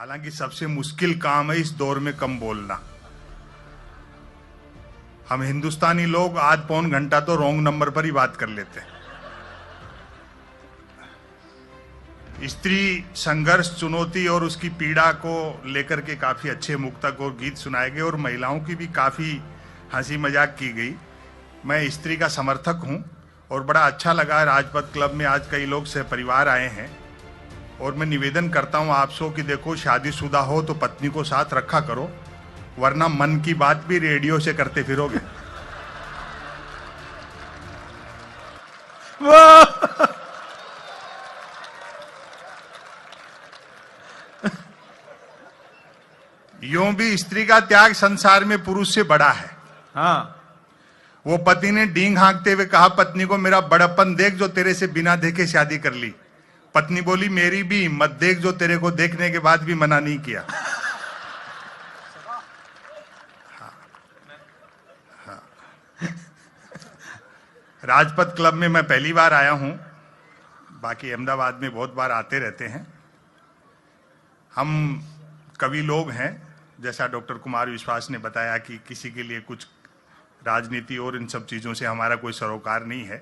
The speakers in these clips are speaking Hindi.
हालांकि सबसे मुश्किल काम है इस दौर में कम बोलना। हम हिंदुस्तानी लोग आध पौन घंटा तो रॉन्ग नंबर पर ही बात कर लेते हैं। स्त्री संघर्ष, चुनौती और उसकी पीड़ा को लेकर के काफी अच्छे मुक्तक और गीत सुनाए गए और महिलाओं की भी काफी हंसी मजाक की गई। मैं स्त्री का समर्थक हूं और बड़ा अच्छा लगा राजपथ क्लब में आज कई लोग सहपरिवार आए हैं। और मैं निवेदन करता हूं आपसे कि देखो, शादीशुदा हो तो पत्नी को साथ रखा करो, वरना मन की बात भी रेडियो से करते फिरोगे। यूं भी स्त्री का त्याग संसार में पुरुष से बड़ा है। हाँ, वो पति ने डींग हाँकते हुए कहा पत्नी को, मेरा बड़प्पन देख जो तेरे से बिना देखे शादी कर ली। पत्नी बोली, मेरी भी हिम्मत देख जो तेरे को देखने के बाद भी मना नहीं किया। हाँ। राजपथ क्लब में मैं पहली बार आया हूं, बाकी अहमदाबाद में बहुत बार आते रहते हैं। हम कवि लोग हैं, जैसा डॉक्टर कुमार विश्वास ने बताया कि किसी के लिए कुछ राजनीति और इन सब चीजों से हमारा कोई सरोकार नहीं है।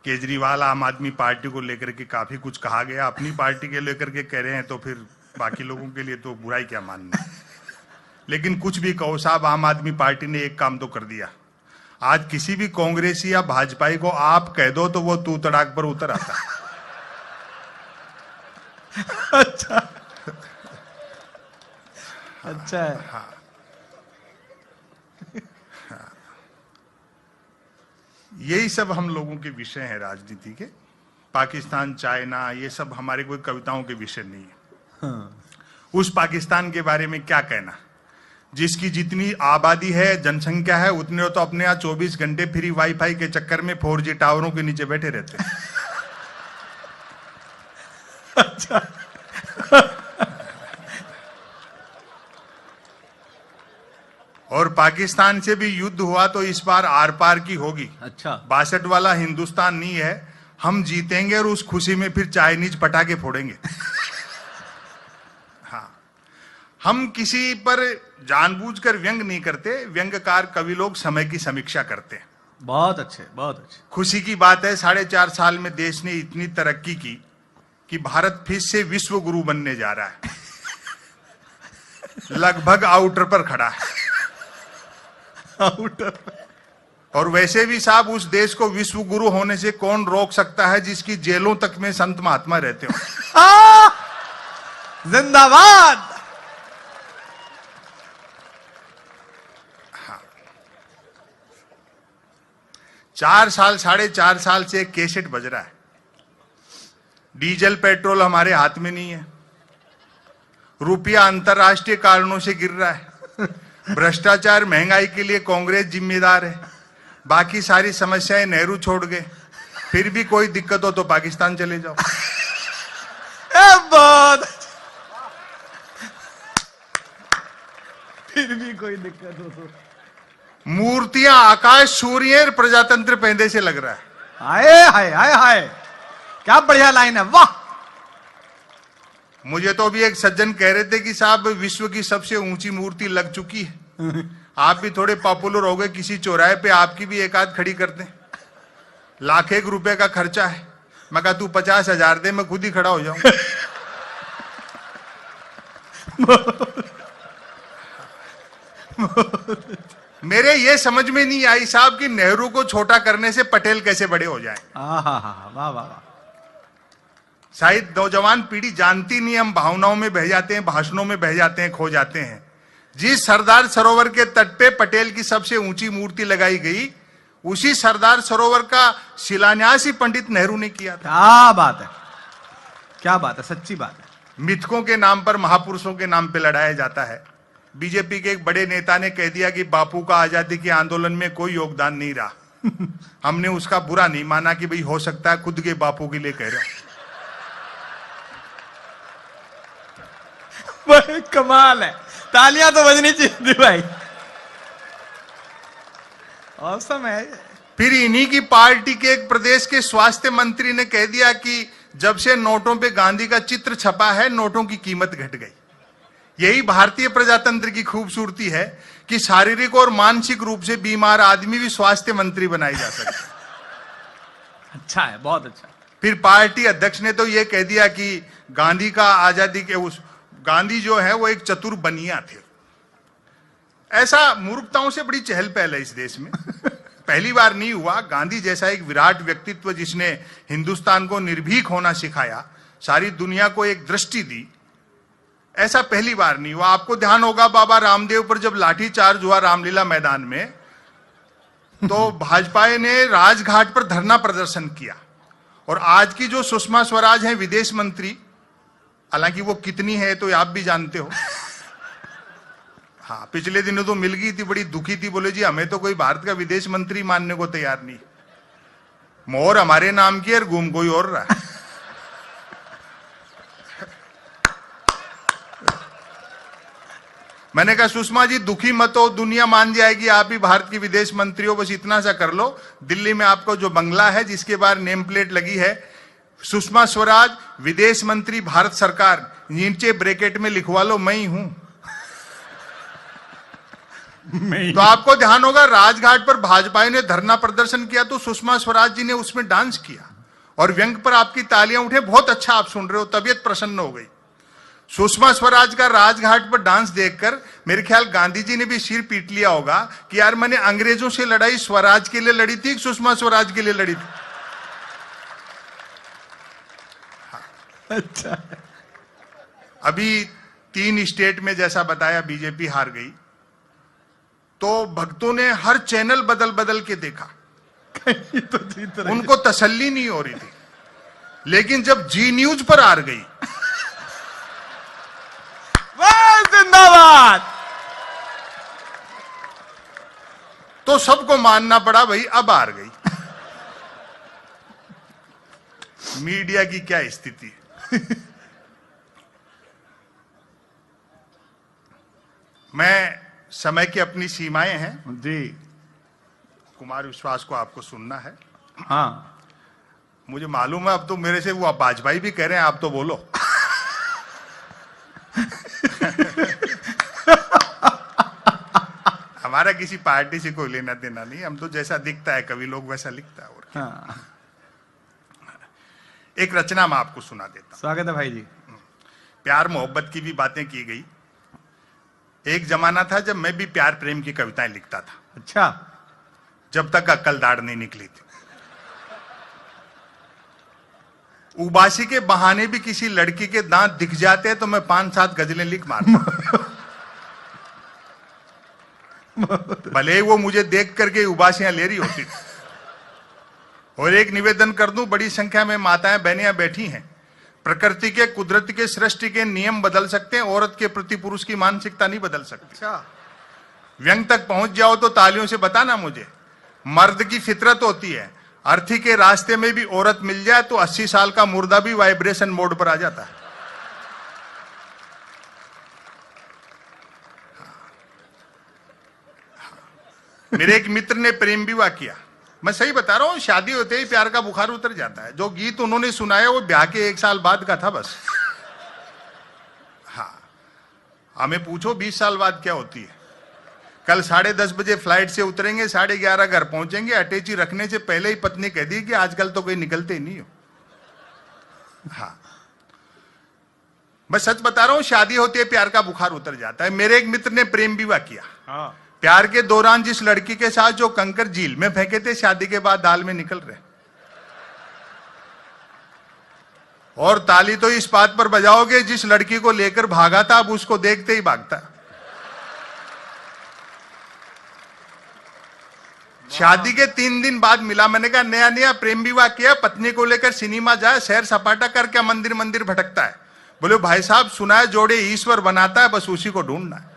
केजरीवाल आम आदमी पार्टी को लेकर के काफी कुछ कहा गया, अपनी पार्टी के लेकर के कह रहे हैं तो फिर बाकी लोगों के लिए तो बुराई क्या मानना। लेकिन कुछ भी कहो साहब, आम आदमी पार्टी ने एक काम तो कर दिया। आज किसी भी कांग्रेसी या भाजपाई को आप कह दो तो वो तू तड़ाक पर उतर आता है। अच्छा अच्छा है। हाँ। यही सब हम लोगों के विषय हैं राजनीति के। पाकिस्तान, चाइना, ये सब हमारे कोई कविताओं के विषय नहीं है। हाँ। उस पाकिस्तान के बारे में क्या कहना, जिसकी जितनी आबादी है, जनसंख्या है, उतने तो अपने यहाँ 24 घंटे फ्री वाईफाई के चक्कर में 4G टावरों के नीचे बैठे रहते हैं। अच्छा और पाकिस्तान से भी युद्ध हुआ तो इस बार आर पार की होगी। अच्छा, 62 वाला हिंदुस्तान नहीं है। हम जीतेंगे और उस खुशी में फिर चाइनीज पटाखे फोड़ेंगे। हाँ, हम किसी पर जानबूझकर व्यंग नहीं करते। व्यंग्यकार कवि लोग समय की समीक्षा करते हैं। बहुत अच्छे, बहुत अच्छे। खुशी की बात है 4.5 साल में देश ने इतनी तरक्की की कि भारत फिर से विश्व गुरु बनने जा रहा है। लगभग आउटर पर खड़ा है। आउटर। और वैसे भी साहब, उस देश को विश्व गुरु होने से कौन रोक सकता है जिसकी जेलों तक में संत महात्मा रहते हो। जिंदाबाद। हाँ। 4.5 साल से एक कैसेट बज रहा है। डीजल पेट्रोल हमारे हाथ में नहीं है। रुपया अंतरराष्ट्रीय कारणों से गिर रहा है। भ्रष्टाचार, महंगाई के लिए कांग्रेस जिम्मेदार है। बाकी सारी समस्याएं नेहरू छोड़ गए। फिर भी कोई दिक्कत हो तो पाकिस्तान चले जाओ। बहुत। फिर भी कोई दिक्कत हो तो मूर्तियां आकाश सूर्य प्रजातंत्र पहले से लग रहा है। हाय हाय हाय हाय, क्या बढ़िया लाइन है, वाह। मुझे तो अभी एक सज्जन कह रहे थे कि साहब विश्व की सबसे ऊंची मूर्ति लग चुकी है, आप भी थोड़े पॉपुलर हो गए, किसी चौराहे पे आपकी भी एक आध खड़ी कर दें। ₹1,00,000 रुपए का खर्चा है। मैं कहा तू 50,000 दे, मैं खुद ही खड़ा हो जाऊं। मेरे ये समझ में नहीं आई साहब कि नेहरू को छोटा करने से पटेल कैसे बड़े हो जाएं। वाह वाह वाह। शायद नौजवान पीढ़ी जानती नहीं, हम भावनाओं में बह जाते हैं, भाषणों में बह जाते हैं, खो जाते हैं। जिस सरदार सरोवर के तट पे पटेल की सबसे ऊंची मूर्ति लगाई गई, उसी सरदार सरोवर का शिलान्यास ही पंडित नेहरू ने किया था। क्या बात है, क्या बात है, सच्ची बात है। मिथकों के नाम पर, महापुरुषों के नाम पे लड़ाया जाता है। बीजेपी के एक बड़े नेता ने कह दिया कि बापू का आजादी के आंदोलन में कोई योगदान नहीं रहा। हमने उसका बुरा नहीं माना कि भाई हो सकता है खुद के बापू के लिए कह रहा है। कमाल है, तालियां तो बजनी चाहिए भाई। औसम है। फिर इन्हीं की पार्टी के एक प्रदेश के स्वास्थ्य मंत्री ने कह दिया कि जब से नोटों पे गांधी का चित्र छपा है, नोटों की कीमत घट गई। यही भारतीय प्रजातंत्र की खूबसूरती है कि शारीरिक और मानसिक रूप से बीमार आदमी भी स्वास्थ्य मंत्री बनाई जा सकता है। अच्छा है, बहुत अच्छा। फिर पार्टी अध्यक्ष ने तो यह कह दिया कि गांधी का आजादी के गांधी जो है वो एक चतुर बनिया थे। ऐसा मूर्खताओं से बड़ी चहल पहल है इस देश में। पहली बार नहीं हुआ। गांधी जैसा एक विराट व्यक्तित्व जिसने हिंदुस्तान को निर्भीक होना सिखाया, सारी दुनिया को एक दृष्टि दी, ऐसा पहली बार नहीं हुआ। आपको ध्यान होगा बाबा रामदेव पर जब लाठीचार्ज हुआ रामलीला मैदान में, तो भाजपा ने राजघाट पर धरना प्रदर्शन किया। और आज की जो सुषमा स्वराज हैं विदेश मंत्री, हालांकि वो कितनी है तो आप भी जानते हो। हाँ, पिछले दिनों तो मिल गई थी, बड़ी दुखी थी, बोले जी हमें तो कोई भारत का विदेश मंत्री मानने को तैयार नहीं, मोहर हमारे नाम की और घूम कोई और रहा। मैंने कहा सुषमा जी दुखी मत हो, दुनिया मान जाएगी आप ही भारत की विदेश मंत्री हो, बस इतना सा कर लो। दिल्ली में आपको जो बंगला है जिसके बाहर नेम प्लेट लगी है सुषमा स्वराज विदेश मंत्री भारत सरकार, नीचे ब्रैकेट में लिखवा लो मैं ही हूं। तो आपको ध्यान होगा राजघाट पर भाजपा ने धरना प्रदर्शन किया तो सुषमा स्वराज जी ने उसमें डांस किया और व्यंग पर आपकी तालियां उठे। बहुत अच्छा आप सुन रहे हो, तबीयत प्रसन्न हो गई। सुषमा स्वराज का राजघाट पर डांस देखकर मेरे ख्याल गांधी जी ने भी सिर पीट लिया होगा कि यार मैंने अंग्रेजों से लड़ाई स्वराज के लिए लड़ी थी, सुषमा स्वराज के लिए लड़ी थी। अच्छा, अभी 3 स्टेट में जैसा बताया बीजेपी हार गई, तो भक्तों ने हर चैनल बदल बदल के देखा, कहीं तो जीत रहे। उनको तसल्ली नहीं हो रही थी। लेकिन जब जी न्यूज पर हार गई, वाह जिंदाबाद, तो सबको मानना पड़ा भाई अब हार गई। मीडिया की क्या स्थिति है। मैं समय की अपनी सीमाएं हैं जी। कुमार विश्वास को आपको सुनना है। हाँ, मुझे मालूम है अब तो मेरे से वो वाजपेयी भी कह रहे हैं आप तो बोलो। हमारा किसी पार्टी से कोई लेना देना नहीं, हम तो जैसा दिखता है कवि लोग वैसा लिखता है। और हाँ। एक रचना मैं आपको सुना देता हूं। स्वागत है भाई जी। प्यार मोहब्बत की भी बातें की गई। एक जमाना था जब मैं भी प्यार प्रेम की कविताएं लिखता था, अच्छा, जब तक अक्ल दाढ़ नहीं निकली थी। उबासी के बहाने भी किसी लड़की के दांत दिख जाते तो मैं 5-7 गजलें लिख मारता। भले ही वो मुझे देख करके उबासियां ले रही होती थी। और एक निवेदन कर दूं, बड़ी संख्या में माताएं बहनियां बैठी हैं। प्रकृति के कुदरत के सृष्टि के नियम बदल सकते हैं, औरत के प्रति पुरुष की मानसिकता नहीं बदल सकती। अच्छा, व्यंग तक पहुंच जाओ तो तालियों से बताना मुझे। मर्द की फितरत होती है, अर्थी के रास्ते में भी औरत मिल जाए तो 80 साल का मुर्दा भी वाइब्रेशन मोड पर आ जाता है। मेरे एक मित्र ने प्रेम विवाह किया, मैं सही बता रहा हूं, शादी होते ही प्यार का बुखार उतर जाता है। जो गीत उन्होंने सुनाया वो ब्याह के 1 साल बाद का था बस। हाँ, हमें पूछो 20 साल बाद क्या होती है। कल 10:30 बजे फ्लाइट से उतरेंगे, 11:30 घर पहुंचेंगे। अटैची रखने से पहले ही पत्नी कह दी कि आजकल तो कोई निकलते ही नहीं हो। हाँ, मैं सच बता रहा हूं, शादी होती है प्यार का बुखार उतर जाता है। मेरे एक मित्र ने प्रेम विवाह किया। हाँ, प्यार के दौरान जिस लड़की के साथ जो कंकर झील में फेंके थे, शादी के बाद दाल में निकल रहे। और ताली तो इस बात पर बजाओगे, जिस लड़की को लेकर भागा था अब उसको देखते ही भागता। शादी के 3 दिन बाद मिला, मैंने कहा नया नया प्रेम विवाह किया, पत्नी को लेकर सिनेमा जाए, सैर सपाटा कर क्या मंदिर मंदिर भटकता है। बोले भाई साहब सुना है जोड़े ईश्वर बनाता है, बस उसी को ढूंढना है।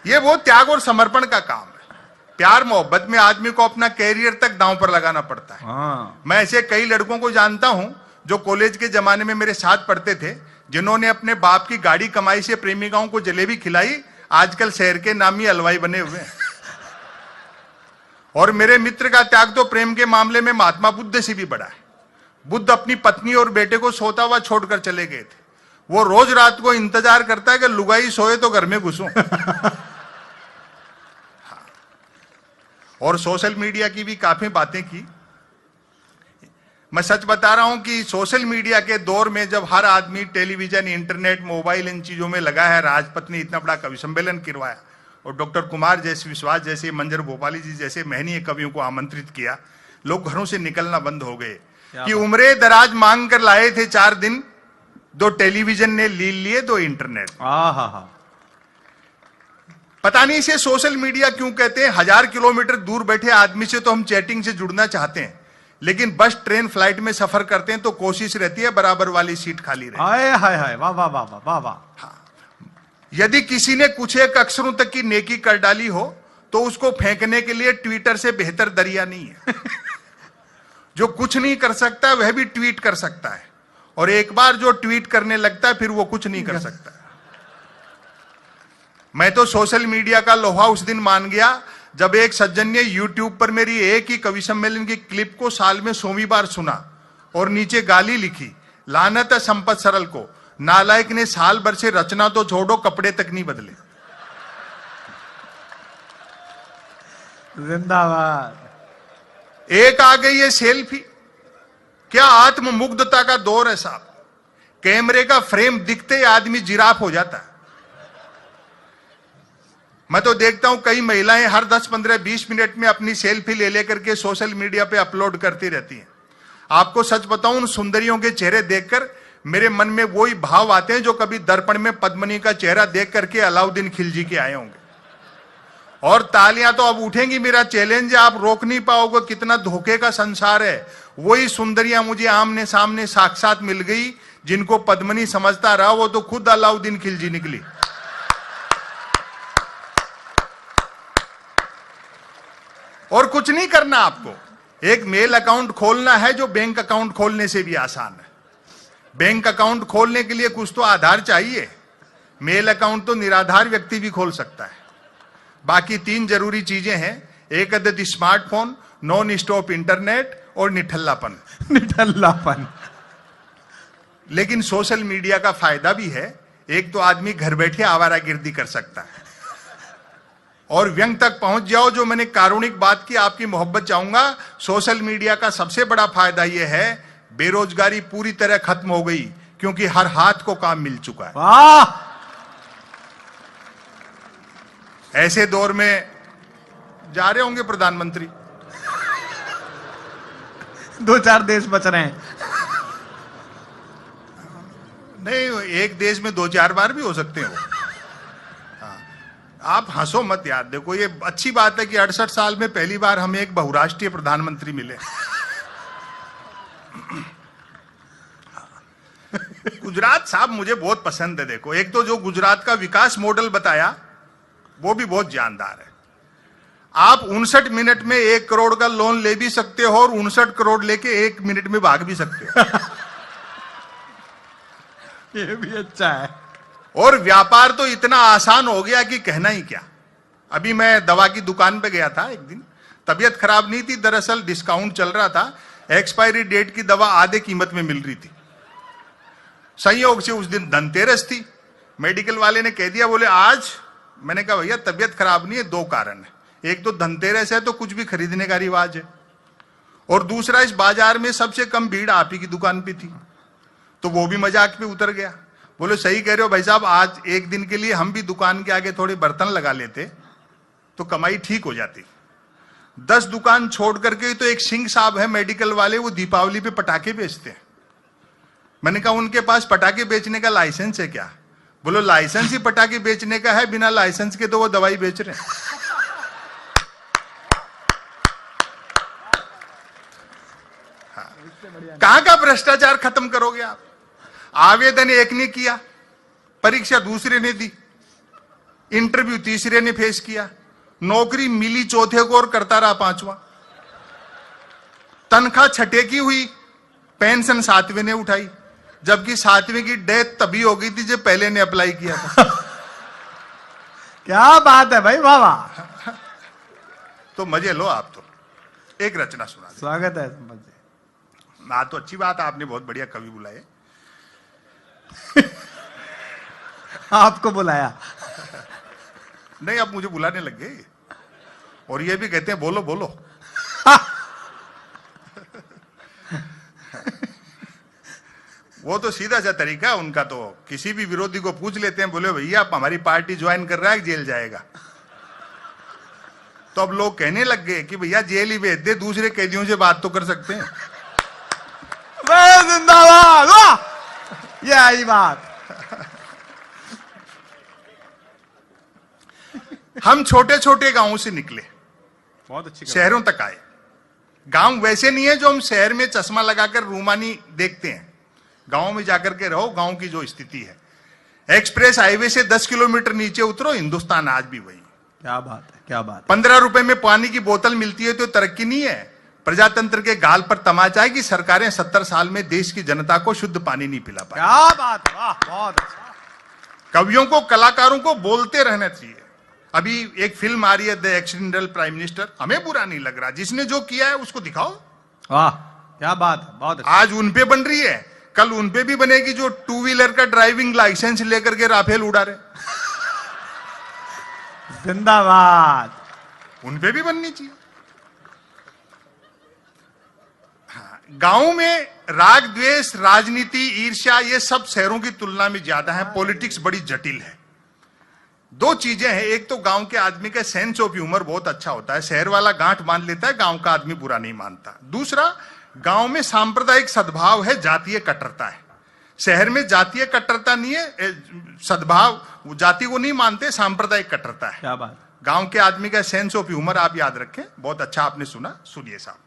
ये वो त्याग और समर्पण का काम है। प्यार मोहब्बत में आदमी को अपना कैरियर तक दांव पर लगाना पड़ता है। हाँ। मैं ऐसे कई लड़कों को जानता हूं जो कॉलेज के जमाने में मेरे साथ पढ़ते थे, जिन्होंने अपने बाप की गाड़ी कमाई से प्रेमिकाओं को जलेबी खिलाई, आजकल शहर के नामी हलवाई बने हुए हैं। और मेरे मित्र का त्याग तो प्रेम के मामले में महात्मा बुद्ध से भी बड़ा है। बुद्ध अपनी पत्नी और बेटे को सोता हुआ छोड़कर चले गए थे। वो रोज रात को इंतजार करता है कि लुगाई सोए तो घर में घुसूं। और सोशल मीडिया की भी काफी बातें की। मैं सच बता रहा हूं कि सोशल मीडिया के दौर में जब हर आदमी टेलीविजन, इंटरनेट, मोबाइल इन चीजों में लगा है, राजपथ ने इतना बड़ा कवि सम्मेलन करवाया और डॉक्टर कुमार जैसे, विश्वास जैसे, मंजर भोपाली जी जैसे महनीय कवियों को आमंत्रित किया, लोग घरों से निकलना बंद हो गए कि उम्रे दराज मांग कर लाए थे 4 दिन, 2 टेलीविजन ने लील लिए, 2 इंटरनेट। पता नहीं इसे सोशल मीडिया क्यों कहते हैं। 1000 किलोमीटर दूर बैठे आदमी से तो हम चैटिंग से जुड़ना चाहते हैं, लेकिन बस, ट्रेन, फ्लाइट में सफर करते हैं तो कोशिश रहती है बराबर वाली सीट खाली रहे। हाय हाय हाय, वाह वाह वाह वाह वाह। यदि किसी ने कुछ एक अक्षरों तक की नेकी कर डाली हो तो उसको फेंकने के लिए ट्विटर से बेहतर दरिया नहीं है। जो कुछ नहीं कर सकता वह भी ट्वीट कर सकता है, और एक बार जो ट्वीट करने लगता है फिर वो कुछ नहीं कर सकता। मैं तो सोशल मीडिया का लोहा उस दिन मान गया जब एक सज्जन ने यूट्यूब पर मेरी एक ही कवि सम्मेलन की क्लिप को साल में 100वीं बार सुना और नीचे गाली लिखी, लानत है संपत सरल को, नालायक ने साल भर से रचना तो छोड़ो कपड़े तक नहीं बदले। जिंदाबाद। एक आ गई है सेल्फी। क्या आत्ममुग्धता का दौर है साहब। कैमरे का फ्रेम दिखते ही आदमी जिराफ हो जाता है। मैं तो देखता हूं कई महिलाएं हर 10, 15, 20 मिनट में अपनी सेल्फी ले लेकर के सोशल मीडिया पे अपलोड करती रहती हैं। आपको सच बताऊं, उन सुंदरियों के चेहरे देखकर मेरे मन में वही भाव आते हैं जो कभी दर्पण में पद्मनी का चेहरा देख करके अलाउद्दीन खिलजी के आए होंगे। और तालियां तो अब उठेंगी। मेरा चैलेंज है, आप रोक नहीं पाओगे। कितना धोखे का संसार है। वही सुंदरियां मुझे आमने सामने साक्षात मिल गई। जिनको पद्मनी समझता रहा वो तो खुद अलाउद्दीन खिलजी निकली। और कुछ नहीं करना आपको, एक मेल अकाउंट खोलना है जो बैंक अकाउंट खोलने से भी आसान है। बैंक अकाउंट खोलने के लिए कुछ तो आधार चाहिए। मेल अकाउंट तो निराधार व्यक्ति भी खोल सकता है। बाकी 3 जरूरी चीजें हैं, एक अद्वितीय स्मार्टफोन, नॉन स्टॉप इंटरनेट और निठल्लापन। निठल्लापन। लेकिन सोशल मीडिया का फायदा भी है। एक तो आदमी घर बैठे आवारागर्दी कर सकता है और व्यंग तक पहुंच जाओ। जो मैंने कारुणिक बात की, आपकी मोहब्बत चाहूंगा। सोशल मीडिया का सबसे बड़ा फायदा यह है, बेरोजगारी पूरी तरह खत्म हो गई क्योंकि हर हाथ को काम मिल चुका है। वाह। ऐसे दौर में जा रहे होंगे प्रधानमंत्री, 2-4 देश बच रहे हैं। नहीं, एक देश में 2-4 बार भी हो सकते हैं वो। आप हंसो मत यार। देखो, ये अच्छी बात है कि 68 साल में पहली बार हमें एक बहुराष्ट्रीय प्रधानमंत्री मिले। गुजरात साहब मुझे बहुत पसंद है। देखो, एक तो जो गुजरात का विकास मॉडल बताया वो भी बहुत जानदार है। आप 59 मिनट में 1 करोड़ का लोन ले भी सकते हो और 59 करोड़ लेके 1 मिनट में भाग भी सकते हो। ये भी अच्छा है। और व्यापार तो इतना आसान हो गया कि कहना ही क्या। अभी मैं दवा की दुकान पे गया था एक दिन, तबीयत खराब नहीं थी, दरअसल डिस्काउंट चल रहा था। एक्सपायरी डेट की दवा आधे कीमत में मिल रही थी। संयोग से उस दिन धनतेरस थी। मेडिकल वाले ने कह दिया, बोले आज। मैंने कहा भैया तबीयत खराब नहीं है, 2 कारण है। एक तो धनतेरस है तो कुछ भी खरीदने का रिवाज है, और दूसरा इस बाजार में सबसे कम भीड़ आप ही की दुकान पे थी। तो वो भी मजाक पे उतर गया। बोले सही कह रहे हो भाई साहब, आज एक दिन के लिए हम भी दुकान के आगे थोड़े बर्तन लगा लेते तो कमाई ठीक हो जाती। 10 दुकान छोड़ करके तो एक सिंह साहब है मेडिकल वाले, वो दीपावली पे पटाखे बेचते हैं। मैंने कहा उनके पास पटाखे बेचने का लाइसेंस है क्या? बोलो लाइसेंस ही पटाखे बेचने का है, बिना लाइसेंस के तो वो दवाई बेच रहे हैं। कहां का भ्रष्टाचार खत्म करोगे आप? आवेदन एक ने किया, परीक्षा दूसरे ने दी, इंटरव्यू तीसरे ने फेस किया, नौकरी मिली चौथे को और करता रहा 5वां, तनख्वाह 6ठे की हुई, पेंशन 7वें ने उठाई, जबकि 7वें की डेथ तभी हो गई थी जब पहले ने अप्लाई किया था। क्या बात है भाई, वाह वाह। तो मजे लो आप तो। एक रचना सुना दे। स्वागत है संपत जी। हाँ तो अच्छी बात है, आपने बहुत बढ़िया कवि बुलाए। आपको बुलाया? नहीं, अब मुझे बुलाने लग गए और ये भी कहते हैं बोलो बोलो। वो तो सीधा सा तरीका है उनका, तो किसी भी विरोधी को पूछ लेते हैं, बोले भैया आप हमारी पार्टी ज्वाइन कर रहा है, जेल जाएगा। तो अब लोग कहने लग गए कि भैया जेल ही भेज दे, दूसरे कैदियों से बात तो कर सकते हैं। जिंदाबाद, वाह, ये आई बात। हम छोटे छोटे गांवों से निकले, बहुत अच्छी शहरों तक आए। गांव वैसे नहीं है जो हम शहर में चश्मा लगाकर रूमानी देखते हैं। गांव में जाकर के रहो, गांव की जो स्थिति है। एक्सप्रेस हाईवे से 10 किलोमीटर नीचे उतरो, हिंदुस्तान आज भी वही। क्या बात है, क्या बात है। 15 रुपए में पानी की बोतल मिलती है तो तरक्की नहीं है। प्रजातंत्र के गाल पर तमाचा है कि सरकारें 70 साल में देश की जनता को शुद्ध पानी नहीं पिला पाई। क्या बात है, वाह, बहुत अच्छा। कवियों को, कलाकारों को बोलते रहना चाहिए। अभी एक फिल्म आ रही है द एक्सीडेंटल प्राइम मिनिस्टर, हमें बुरा नहीं लग रहा, जिसने जो किया है उसको दिखाओ। वाह, क्या बात है, बहुत अच्छा। आज उन पे बन रही है, कल उन पे भी बनेगी जो 2 व्हीलर का ड्राइविंग लाइसेंस लेकर के राफेल उड़ा रहे। जिंदाबाद। उन पे भी बननी चाहिए। हाँ, गांव में राग द्वेष, राजनीति, ईर्ष्या, ये सब शहरों की तुलना में ज्यादा है। पॉलिटिक्स बड़ी जटिल है। दो चीजें हैं, एक तो गांव के आदमी का सेंस ऑफ ह्यूमर बहुत अच्छा होता है, शहर वाला गांठ बांध लेता है, गांव का आदमी बुरा नहीं मानता। दूसरा, गांव में सांप्रदायिक सद्भाव है, जातीय कट्टरता है। शहर में जातीय कट्टरता नहीं है, सद्भाव, जाति को नहीं मानते, सांप्रदायिक कट्टरता है। क्या बात। गांव के आदमी का सेंस ऑफ ह्यूमर आप याद रखें। बहुत अच्छा आपने सुना, सुनिए साहब।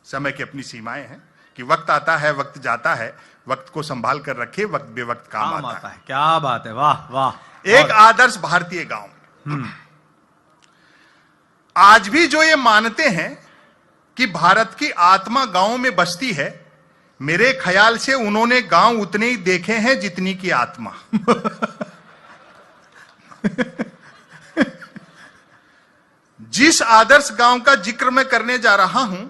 समय की अपनी सीमाएं हैं कि वक्त आता है, वक्त जाता है, वक्त को संभाल कर रखे, वक्त बेवक्त काम आता है। क्या बात है, वाह वाह। एक आदर्श भारतीय गांव। आज भी जो ये मानते हैं कि भारत की आत्मा गांव में बसती है, मेरे ख्याल से उन्होंने गांव उतने ही देखे हैं जितनी की आत्मा। जिस आदर्श गांव का जिक्र मैं करने जा रहा हूं,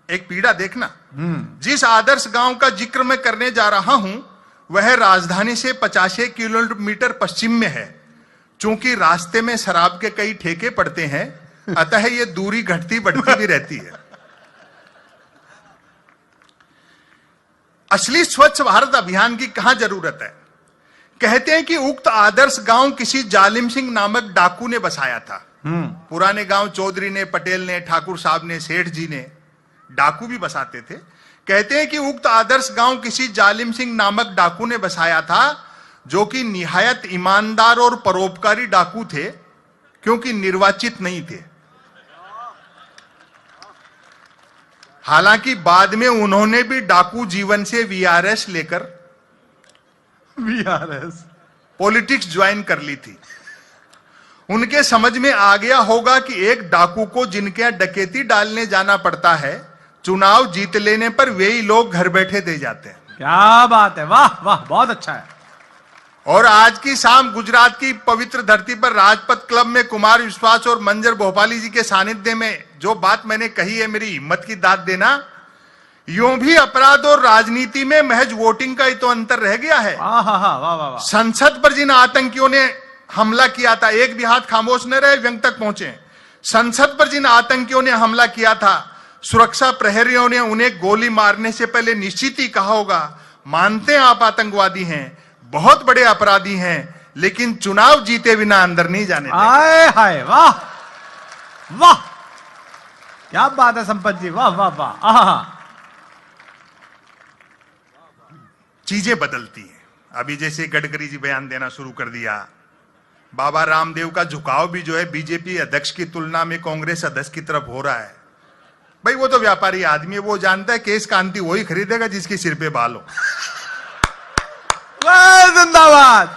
एक पीड़ा देखना, जिस आदर्श गांव का जिक्र मैं करने जा रहा हूं वह राजधानी से 50 किलोमीटर पश्चिम में है। चूंकि रास्ते में शराब के कई ठेके पड़ते हैं, अतः यह दूरी घटती बढ़ती भी रहती है। असली स्वच्छ भारत अभियान की कहां जरूरत है? कहते हैं कि उक्त आदर्श गांव किसी जालिम सिंह नामक डाकू ने बसाया था। पुराने गांव चौधरी ने, पटेल ने, ठाकुर साहब ने, सेठ जी ने, डाकू भी बसाते थे। कहते हैं कि उक्त आदर्श गांव किसी जालिम सिंह नामक डाकू ने बसाया था, जो कि निहायत ईमानदार और परोपकारी डाकू थे, क्योंकि निर्वाचित नहीं थे। हालांकि बाद में उन्होंने भी डाकू जीवन से वीआरएस लेकर पॉलिटिक्स ज्वाइन कर ली थी। उनके समझ में आ गया होगा कि एक डाकू को जिनके यहां डकैती डालने जाना पड़ता है, चुनाव जीत लेने पर वे ही लोग घर बैठे दे जाते हैं। क्या बात है, वाह वाह, बहुत अच्छा है। और आज की शाम गुजरात की पवित्र धरती पर राजपथ क्लब में कुमार विश्वास और मंजर भोपाली जी के सानिध्य में जो बात मैंने कही है, मेरी हिम्मत की दाद देना। यूं भी अपराध और राजनीति में महज वोटिंग का ही तो अंतर रह गया है। वाह वाह वाह वाह। संसद पर जिन आतंकियों ने हमला किया था, एक भी हाथ खामोश न रहे, व्यंग तक पहुंचे। संसद पर जिन आतंकियों ने हमला किया था, सुरक्षा प्रहरियों ने उन्हें गोली मारने से पहले निश्चित ही कहा होगा, मानते हैं आप आतंकवादी हैं, बहुत बड़े अपराधी हैं, लेकिन चुनाव जीते बिना अंदर नहीं जाने देंगे। हाय हाय, वाह वाह, क्या बात है संपत जी, वाह वाह वाह। आहा, चीजें बदलती हैं। अभी जैसे गडकरी जी बयान देना शुरू कर दिया, बाबा रामदेव का झुकाव भी जो है बीजेपी अध्यक्ष की तुलना में कांग्रेस अध्यक्ष की तरफ हो रहा है। भाई वो तो व्यापारी आदमी है, वो जानता है केस कांति वही खरीदेगा जिसके सिर पे बाल हो। जिंदाबाद।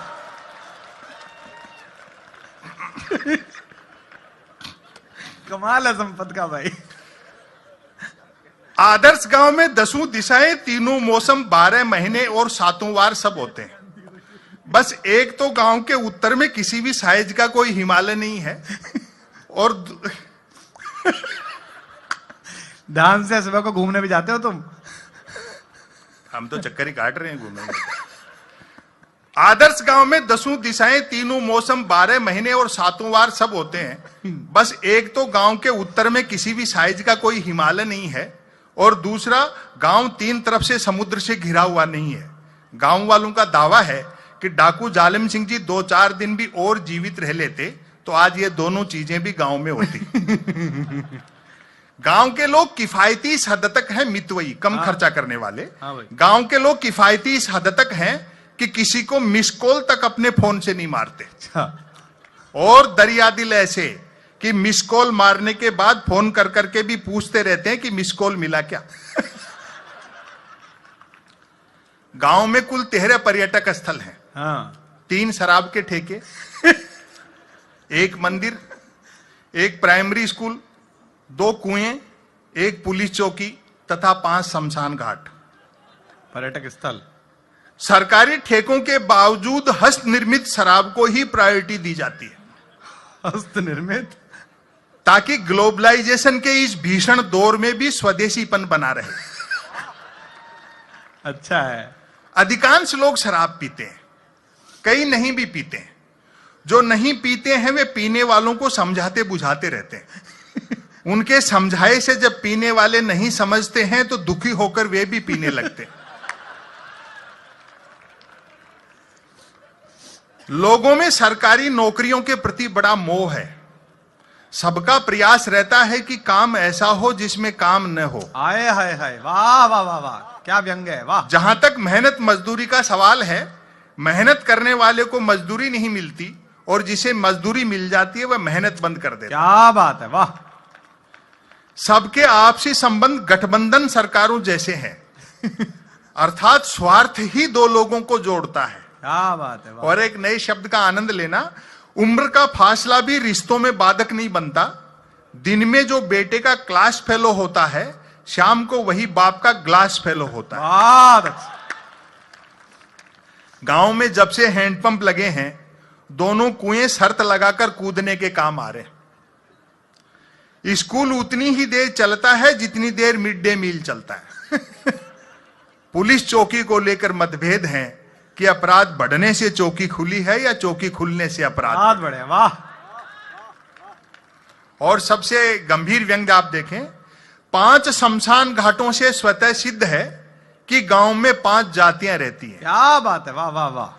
कमाल है संपत का भाई। आदर्श गांव में 10 दिशाएं, तीनों मौसम, 12 महीने और 7 वार सब होते हैं। बस एक तो गांव के उत्तर में किसी भी साइज का कोई हिमालय नहीं है और ध्यान से सुबह को घूमने भी जाते हो तुम? हम तो चक्कर ही काट रहे हैं घूमने में। आदर्श गांव में 10 दिशाएं, 3 मौसम, 12 महीने और 7 वार सब होते हैं। बस एक तो गांव के उत्तर में किसी भी साइज का कोई हिमालय नहीं है, और दूसरा गांव 3 तरफ से समुद्र से घिरा हुआ नहीं है। गांव वालों का दावा है कि डाकू जालिम सिंह जी 2-4 दिन भी और जीवित रह लेते तो आज ये दोनों चीजें भी गांव में होती। गांव के लोग किफायती इस हद तक हैं, मितवई, कम खर्चा करने वाले। गांव के लोग किफायती इस हद तक हैं कि किसी को मिस कॉल तक अपने फोन से नहीं मारते। और दरिया दिल ऐसे कि मिस कॉल मारने के बाद फोन कर करके भी पूछते रहते हैं कि मिस कॉल मिला क्या। गांव में कुल 13 पर्यटक स्थल हैं। 3 शराब के ठेके, 1 मंदिर, 1 प्राइमरी स्कूल, 2 कुएं, 1 पुलिस चौकी तथा 5 शमशान घाट। पर्यटक स्थल। सरकारी ठेकों के बावजूद हस्त निर्मित शराब को ही प्रायोरिटी दी जाती है। हस्त निर्मित? ताकि ग्लोबलाइजेशन के इस भीषण दौर में भी स्वदेशीपन बना रहे। अच्छा है। अधिकांश लोग शराब पीते हैं, कई नहीं भी पीते हैं। जो नहीं पीते हैं वे पीने वालों को समझाते बुझाते रहते हैं। उनके समझाए से जब पीने वाले नहीं समझते हैं तो दुखी होकर वे भी पीने लगते हैं। लोगों में सरकारी नौकरियों के प्रति बड़ा मोह है। सबका प्रयास रहता है कि काम ऐसा हो जिसमें काम न हो। आए हाय हाय, वाह वाह वाह वाह, क्या व्यंग है, वाह। जहां तक मेहनत मजदूरी का सवाल है, मेहनत करने वाले को मजदूरी नहीं मिलती, और जिसे मजदूरी मिल जाती है वह मेहनत बंद कर देता है। क्या बात है, वाह। सबके आपसी संबंध गठबंधन सरकारों जैसे हैं। अर्थात स्वार्थ ही 2 लोगों को जोड़ता है। क्या बात है, वाह। और एक नए शब्द का आनंद लेना, उम्र का फासला भी रिश्तों में बाधक नहीं बनता। दिन में जो बेटे का क्लास फेलो होता है, शाम को वही बाप का ग्लास फेलो होता है। गांव में जब से हैंडपंप लगे हैं, दोनों कुएं शर्त लगाकर कूदने के काम आ रहे। स्कूल उतनी ही देर चलता है जितनी देर मिड डे मील चलता है। पुलिस चौकी को लेकर मतभेद हैं कि अपराध बढ़ने से चौकी खुली है या चौकी खुलने से अपराध बढ़े, वाह। और सबसे गंभीर व्यंग आप देखें, 5 शमशान घाटों से स्वतः सिद्ध है कि गांव में 5 जातियां रहती हैं। क्या बात है, वाह वाह वाह।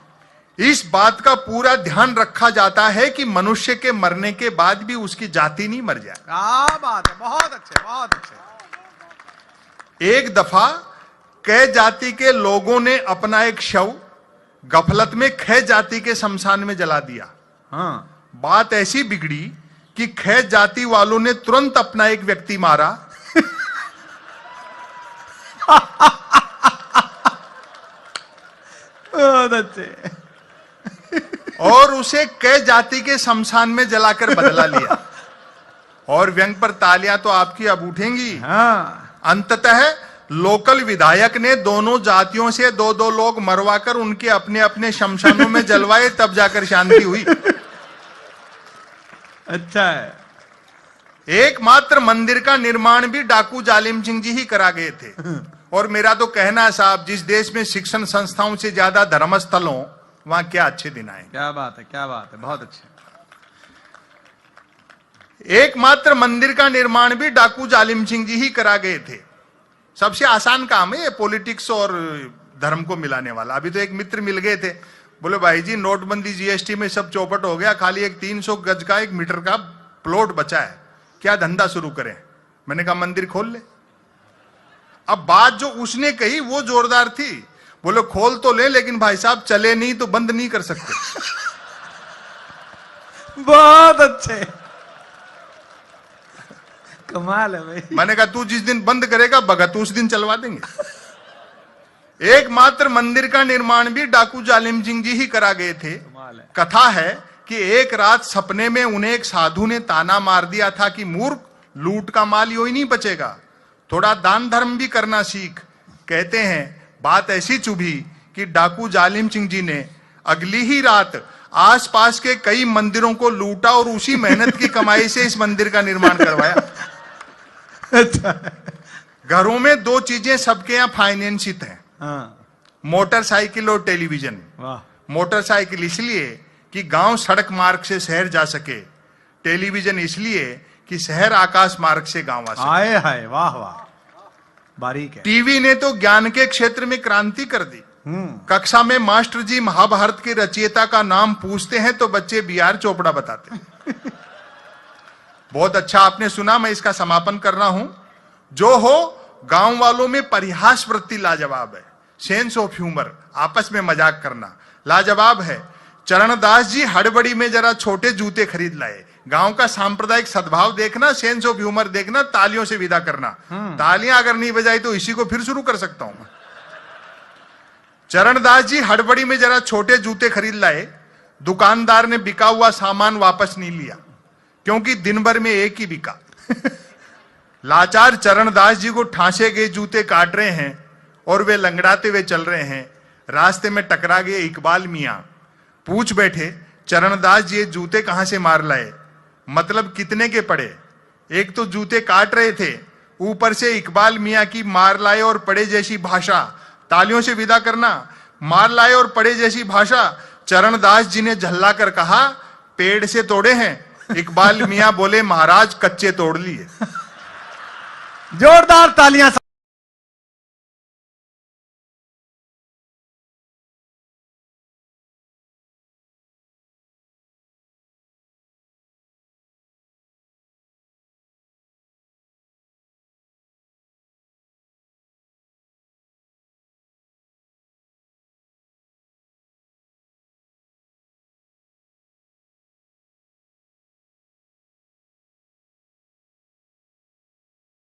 इस बात का पूरा ध्यान रखा जाता है कि मनुष्य के मरने के बाद भी उसकी जाति नहीं मर जाए। क्या बात है, बहुत अच्छे, बहुत अच्छे। एक दफा कै जाति के लोगों ने अपना एक शव गफलत में खे जाति के शमशान में जला दिया। बात ऐसी बिगड़ी कि खे जाति वालों ने तुरंत अपना एक व्यक्ति मारा। बहुत अच्छे। और उसे कै जाति के शमशान में जलाकर बदला लिया। और व्यंग पर तालियां तो आपकी अब उठेंगी। अंततः लोकल विधायक ने दोनों जातियों से 2-2 लोग मरवाकर उनके अपने अपने शमशानों में जलवाए, तब जाकर शांति हुई। अच्छा है। एकमात्र मंदिर का निर्माण भी डाकू जालिम सिंह जी ही करा गए थे। और मेरा तो कहना है साहब, जिस देश में शिक्षण संस्थाओं से ज्यादा धर्मस्थल हो, वहां क्या अच्छे दिन आए। क्या बात है, क्या बात है, बहुत अच्छे। एकमात्र मंदिर का निर्माण भी डाकू जालिम सिंह जी ही करा गए थे। सबसे आसान काम है ये पॉलिटिक्स और धर्म को मिलाने वाला। अभी तो एक मित्र मिल गए थे, बोले भाई जी नोटबंदी जीएसटी में सब चौपट हो गया, खाली एक 300 गज का 1 मीटर का प्लॉट बचा है, क्या धंधा शुरू करें। मैंने कहा मंदिर खोल ले। अब बात जो उसने कही वो जोरदार थी। बोले खोल तो ले, लेकिन भाई साहब चले नहीं तो बंद नहीं कर सकते। बहुत अच्छे, कमाल है भाई। मैंने कहा तू जिस दिन बंद करेगा भगत उस दिन चलवा देंगे। एकमात्र मंदिर का निर्माण भी डाकू जालिम सिंह जी ही करा गए थे। कथा है कि एक रात सपने में उन्हें एक साधु ने ताना मार दिया था कि मूर्ख, लूट का माल यूं ही नहीं बचेगा, थोड़ा दान धर्म भी करना सीख। कहते हैं बात ऐसी चुभी कि डाकू जालिम सिंह जी ने अगली ही रात आसपास के कई मंदिरों को लूटा और उसी मेहनत की कमाई से इस मंदिर का निर्माण करवाया। घरों में दो चीजें सबके यहाँ फाइनेंसित हैं, हाँ, मोटरसाइकिल और टेलीविजन। वाह, मोटरसाइकिल इसलिए कि गांव सड़क मार्ग से शहर जा सके, टेलीविजन इसलिए कि शहर आकाश मार्ग से गांव आ सके। आए हाय, वाह वाह, बारीक है। टीवी ने तो ज्ञान के क्षेत्र में क्रांति कर दी। कक्षा में मास्टर जी महाभारत के रचयिता का नाम पूछते हैं तो बच्चे BR चोपड़ा बताते हैं। बहुत अच्छा आपने सुना, मैं इसका समापन कर रहा हूं। जो हो, गांव वालों में परिहास वृत्ति लाजवाब है, सेंस ऑफ ह्यूमर, आपस में मजाक करना लाजवाब है। चरणदास जी हड़बड़ी में जरा छोटे जूते खरीद लाए। गांव का सांप्रदायिक सद्भाव देखना, सेंस ऑफ ह्यूमर देखना, तालियों से विदा करना। तालियां अगर नहीं बजाई तो इसी को फिर शुरू कर सकता हूं। चरणदास जी हड़बड़ी में जरा छोटे जूते खरीद लाए। दुकानदार ने बिका हुआ सामान वापस नहीं लिया क्योंकि दिन भर में एक ही बिका। लाचार चरणदास जी को ठांसे गए जूते काट रहे हैं और वे लंगड़ाते हुए चल रहे हैं। रास्ते में टकरा गए इकबाल मियां, पूछ बैठे, चरणदास जी ये जूते कहां से मार लाए? मतलब कितने के पड़े? एक तो जूते काट रहे थे, ऊपर से इकबाल मियां की मार लाए और पड़े जैसी भाषा, तालियों से विदा करना, मार लाए और पड़े जैसी भाषा। चरणदास जी ने झल्ला कर कहा, पेड़ से तोड़े हैं। इकबाल मियां बोले, महाराज कच्चे तोड़ लिए। जोरदार तालियां।